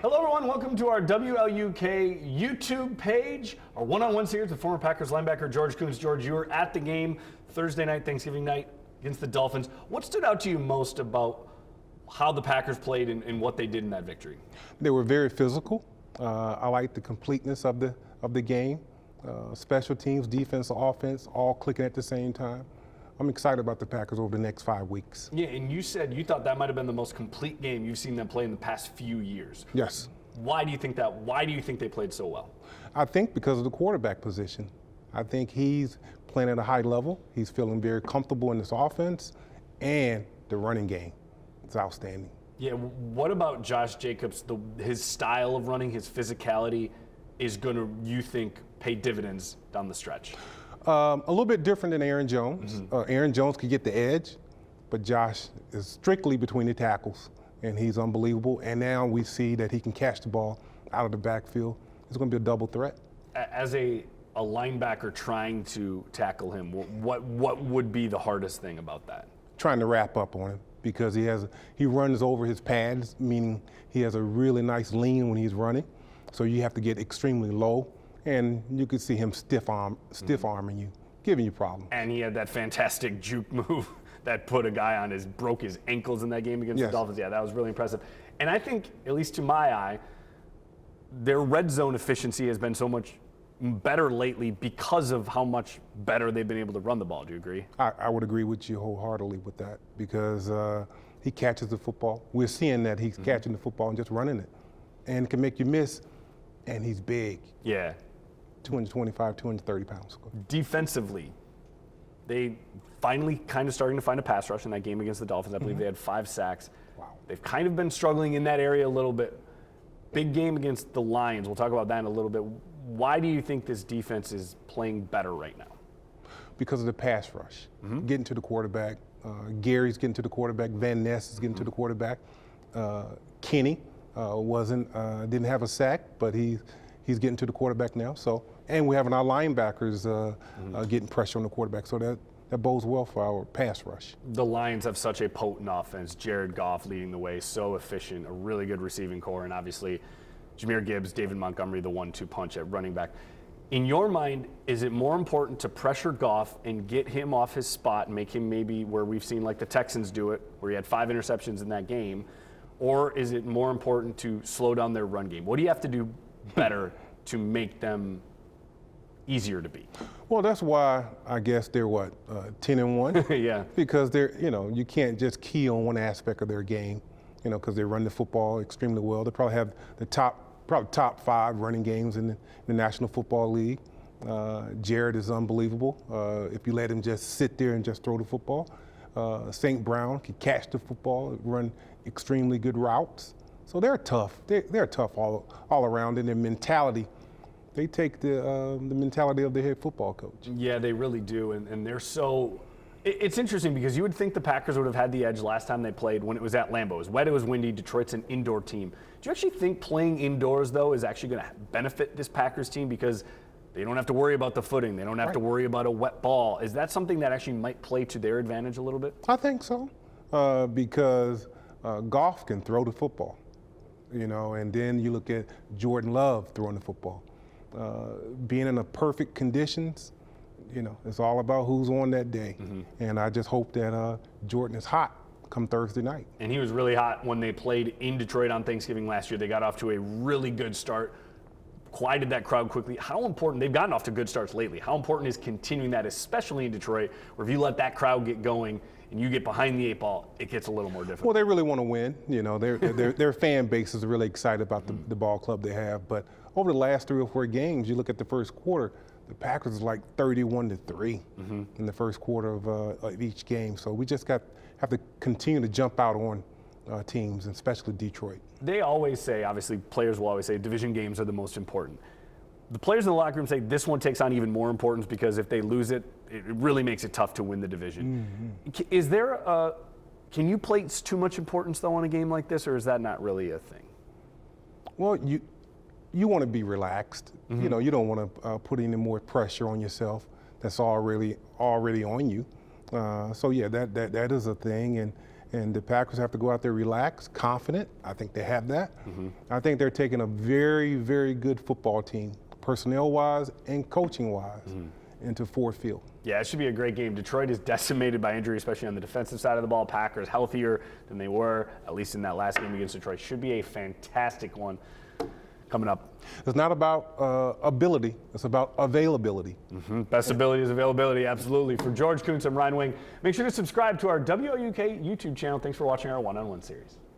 Hello everyone, welcome to our WLUK YouTube page. Our one-on-one series with former Packers linebacker George Koonce. George, you were at the game Thursday night, Thanksgiving night against the Dolphins. What stood out to you most about how the Packers played and what they did in that victory? They were very physical. I like the completeness of the game. Special teams, defense, offense, all clicking at the same time. I'm excited about the Packers over the next 5 weeks. Yeah, and you said you thought that might have been the most complete game you've seen them play in the past few years. Yes. Why do you think that? Why do you think they played so well? I think because of the quarterback position. I think he's playing at a high level. He's feeling very comfortable in this offense, and the running game is outstanding. Yeah, what about Josh Jacobs? His style of running, his physicality is going to, you think, pay dividends down the stretch? A little bit different than Aaron Jones. Aaron Jones could get the edge, but Josh is strictly between the tackles, and he's unbelievable. And now we see that he can catch the ball out of the backfield. It's going to be a double threat. As a linebacker trying to tackle him, what would be the hardest thing about that? Trying to wrap up on him, because he runs over his pads, meaning he has a really nice lean when he's running. So you have to get extremely low. And you could see him stiff arming you, giving you problems. And he had that fantastic juke move that put a guy on broke his ankles in that game against the Dolphins. Yeah, that was really impressive. And I think, at least to my eye, their red zone efficiency has been so much better lately because of how much better they've been able to run the ball. Do you agree? I would agree with you wholeheartedly with that, because he catches the football. We're seeing that he's catching the football and just running it, and can make you miss. And he's big. Yeah. 225, 230 pounds. Defensively, they finally kind of starting to find a pass rush in that game against the Dolphins. I believe they had 5 sacks. Wow. They've kind of been struggling in that area a little bit. Big game against the Lions. We'll talk about that in a little bit. Why do you think this defense is playing better right now? Because of the pass rush. Getting to the quarterback. Gary's getting to the quarterback. Van Ness is getting to the quarterback. Kenny didn't have a sack, but he's getting to the quarterback now. So, and we're having our linebackers getting pressure on the quarterback. So that bodes well for our pass rush. The Lions have such a potent offense. Jared Goff leading the way, so efficient, a really good receiving core, and obviously Jahmyr Gibbs, David Montgomery, the 1-2 punch at running back. In your mind, is it more important to pressure Goff and get him off his spot and make him maybe where we've seen like the Texans do it, where he had 5 interceptions in that game, or is it more important to slow down their run game? What do you have to do better to make them easier to beat? Well, that's why I guess they're 10-1. Yeah. Because they're, you can't just key on one aspect of their game, because they run the football extremely well. They probably have the top 5 running games in the National Football League. Jared is unbelievable. If you let him just sit there and just throw the football. St. Brown can catch the football, run extremely good routes. So they're tough. They're tough all around. And their mentality, they take the mentality of the head football coach. Yeah, they really do. And they're so – it's interesting because you would think the Packers would have had the edge last time they played when it was at Lambeau. It was wet, it was windy. Detroit's an indoor team. Do you actually think playing indoors, though, is actually going to benefit this Packers team because they don't have to worry about the footing. They don't have to worry about a wet ball. Is that something that actually might play to their advantage a little bit? I think so, because Goff can throw the football. And then you look at Jordan Love throwing the football. Being in the perfect conditions, it's all about who's on that day. And I just hope that Jordan is hot come Thursday night. And he was really hot when they played in Detroit on Thanksgiving last year. They got off to a really good start, quieted that crowd quickly. How important, they've gotten off to good starts lately, how important is continuing that, especially in Detroit, where if you let that crowd get going and you get behind the 8 ball, it gets a little more difficult? Well, they really want to win. Their fan base is really excited about the ball club they have. But over the last 3 or 4 games, you look at the first quarter, the Packers is like 31-3 in the first quarter of each game. So we just have to continue to jump out on teams, and especially Detroit. They always say, obviously players will always say, division games are the most important. The players in the locker room say this one takes on even more importance because if they lose it, it really makes it tough to win the division. Is there can you place too much importance, though, on a game like this, or is that not really a thing? Well, you want to be relaxed. You don't want to put any more pressure on yourself that's already on you. So, yeah, that is a thing. And the Packers have to go out there relaxed, confident. I think they have that. I think they're taking a very, very good football team, personnel-wise and coaching-wise, into Ford Field. Yeah, it should be a great game. Detroit is decimated by injury, especially on the defensive side of the ball. Packers healthier than they were, at least in that last game against Detroit. Should be a fantastic one coming up. It's not about ability, it's about availability. Best ability is availability, absolutely. For George Koonce, I'm Ryan Wing. Make sure to subscribe to our WLUK YouTube channel. Thanks for watching our one-on-one series.